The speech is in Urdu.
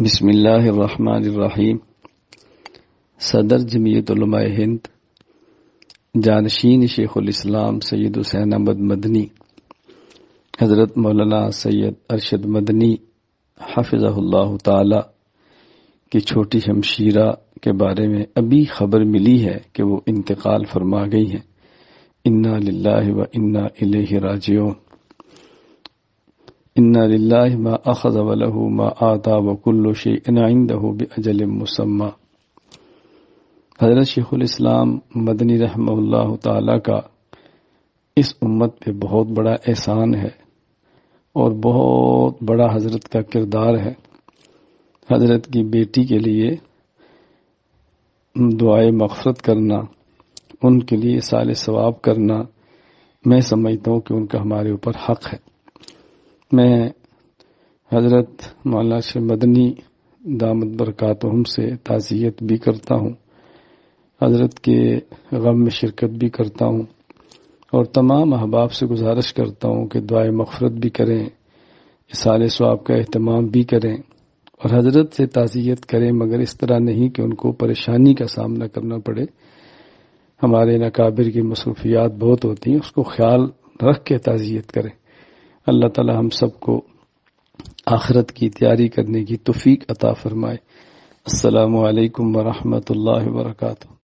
بسم اللہ الرحمن الرحیم۔ صدر جمعیت علماء ہند جانشین شیخ الاسلام سید حسین احمد مدنی حضرت مولانا سید ارشد مدنی حفظہ اللہ تعالی کی چھوٹی شمشیرہ کے بارے میں ابھی خبر ملی ہے کہ وہ انتقال فرما گئی ہیں۔ انا للہ و انا الیہ راجعون۔ انا للہ ما اخذ وله ما آتا وکل شیء عنده باجل مسمى۔ حضرت شیخ الاسلام مدنی رحمہ اللہ تعالی کا اس امت پہ بہت بڑا احسان ہے اور بہت بڑا حضرت کا کردار ہے۔ حضرت کی بیٹی کے لیے دعائے مغفرت کرنا، ان کے لیے اصال ثواب کرنا، میں سمجھتا ہوں کہ ان کا ہمارے اوپر حق ہے۔ میں حضرت مولانا شیخ مدنی دامت برکاتہم سے تعزیت بھی کرتا ہوں، حضرت کے غم میں شرکت بھی کرتا ہوں اور تمام احباب سے گزارش کرتا ہوں کہ دعائے مغفرت بھی کریں، اصال ثواب کا اہتمام بھی کریں اور حضرت سے تعزیت کریں، مگر اس طرح نہیں کہ ان کو پریشانی کا سامنا کرنا پڑے۔ ہمارے اکابر کی مصروفیات بہت ہوتی ہیں، اس کو خیال رکھ کے تعزیت کریں۔ اللہ تعالی ہم سب کو آخرت کی تیاری کرنے کی توفیق عطا فرمائے۔ السلام علیکم ورحمۃ اللہ وبرکاتہ۔